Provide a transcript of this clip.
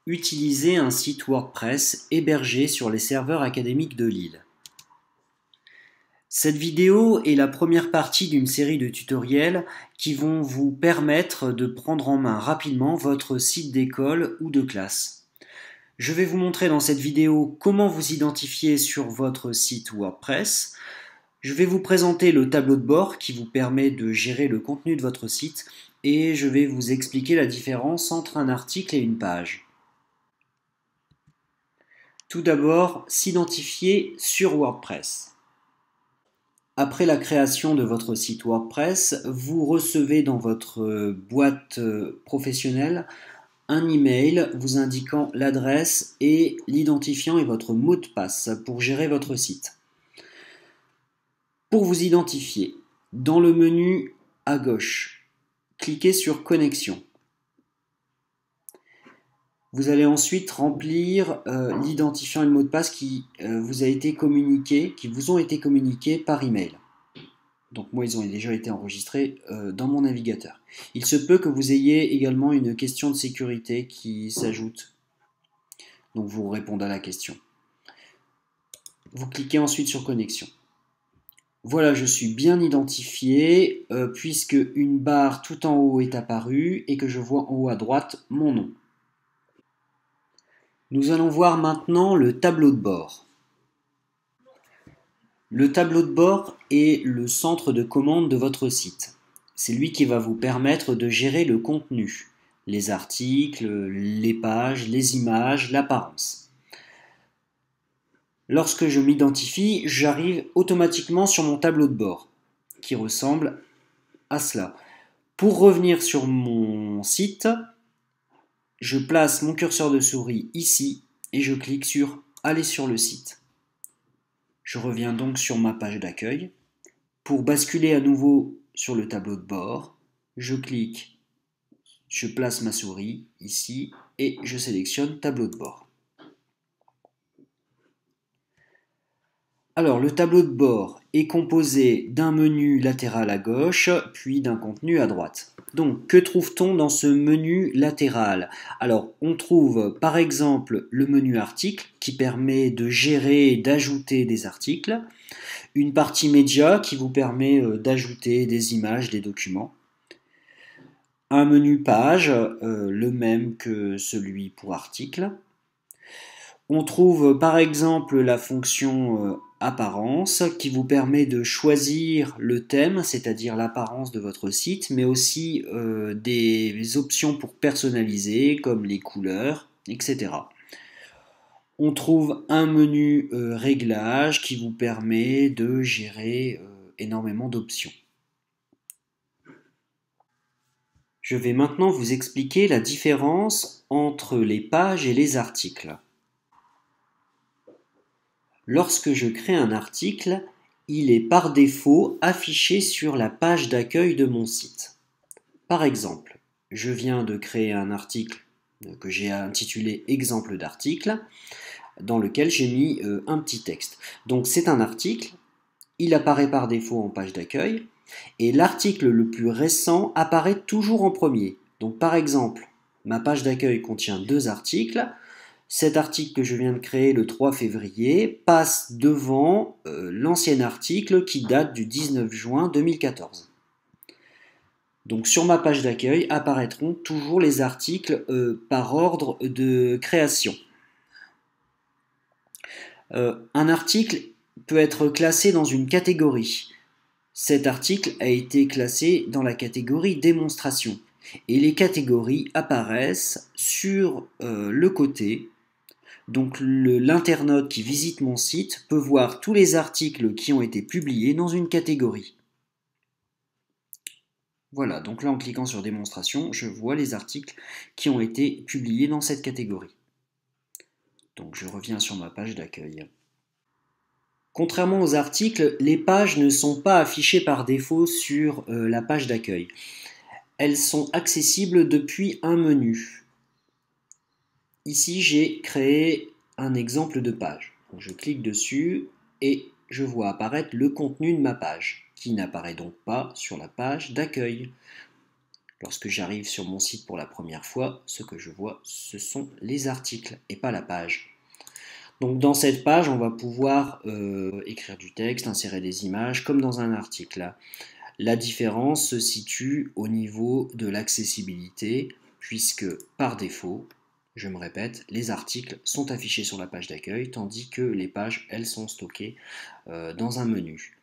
Utiliser un site WordPress hébergé sur les serveurs académiques de Lille. Cette vidéo est la première partie d'une série de tutoriels qui vont vous permettre de prendre en main rapidement votre site d'école ou de classe. Je vais vous montrer dans cette vidéo comment vous identifier sur votre site WordPress. Je vais vous présenter le tableau de bord qui vous permet de gérer le contenu de votre site et je vais vous expliquer la différence entre un article et une page. Tout d'abord, s'identifier sur WordPress. Après la création de votre site WordPress, vous recevez dans votre boîte professionnelle un email vous indiquant l'adresse et l'identifiant et votre mot de passe pour gérer votre site. Pour vous identifier, dans le menu à gauche, cliquez sur Connexion. Vous allez ensuite remplir l'identifiant et le mot de passe qui vous ont été communiqués par email. Donc moi, ils ont déjà été enregistrés dans mon navigateur. Il se peut que vous ayez également une question de sécurité qui s'ajoute. Donc vous répondez à la question. Vous cliquez ensuite sur Connexion. Voilà, je suis bien identifié puisque une barre tout en haut est apparue et que je vois en haut à droite mon nom. Nous allons voir maintenant le tableau de bord. Le tableau de bord est le centre de commande de votre site. C'est lui qui va vous permettre de gérer le contenu, les articles, les pages, les images, l'apparence. Lorsque je m'identifie, j'arrive automatiquement sur mon tableau de bord, qui ressemble à cela. Pour revenir sur mon site, je place mon curseur de souris ici et je clique sur « Aller sur le site ». Je reviens donc sur ma page d'accueil. Pour basculer à nouveau sur le tableau de bord, je place ma souris ici et je sélectionne tableau de bord. Alors, le tableau de bord est composé d'un menu latéral à gauche, puis d'un contenu à droite. Donc, que trouve-t-on dans ce menu latéral? Alors, on trouve par exemple le menu article qui permet de gérer et d'ajouter des articles, une partie média qui vous permet d'ajouter des images, des documents, un menu page, le même que celui pour article. On trouve par exemple la fonction apparence qui vous permet de choisir le thème, c'est-à-dire l'apparence de votre site, mais aussi des options pour personnaliser comme les couleurs, etc. On trouve un menu réglage qui vous permet de gérer énormément d'options. Je vais maintenant vous expliquer la différence entre les pages et les articles. Lorsque je crée un article, il est par défaut affiché sur la page d'accueil de mon site. Par exemple, je viens de créer un article que j'ai intitulé « Exemple d'article » dans lequel j'ai mis un petit texte. Donc c'est un article, il apparaît par défaut en page d'accueil et l'article le plus récent apparaît toujours en premier. Donc par exemple, ma page d'accueil contient 2 articles. Cet article que je viens de créer le 3 février passe devant l'ancien article qui date du 19 juin 2014. Donc sur ma page d'accueil apparaîtront toujours les articles par ordre de création. Un article peut être classé dans une catégorie. Cet article a été classé dans la catégorie démonstration. Et les catégories apparaissent sur le côté. Donc l'internaute qui visite mon site peut voir tous les articles qui ont été publiés dans une catégorie. Voilà, donc là en cliquant sur démonstration, je vois les articles qui ont été publiés dans cette catégorie. Donc je reviens sur ma page d'accueil. Contrairement aux articles, les pages ne sont pas affichées par défaut sur la page d'accueil. Elles sont accessibles depuis un menu. Ici, j'ai créé un exemple de page. Donc, je clique dessus et je vois apparaître le contenu de ma page, qui n'apparaît donc pas sur la page d'accueil. Lorsque j'arrive sur mon site pour la première fois, ce que je vois, ce sont les articles et pas la page. Donc dans cette page, on va pouvoir écrire du texte, insérer des images, comme dans un article. La différence se situe au niveau de l'accessibilité, puisque par défaut, je me répète, les articles sont affichés sur la page d'accueil, tandis que les pages, elles, sont stockées dans un menu.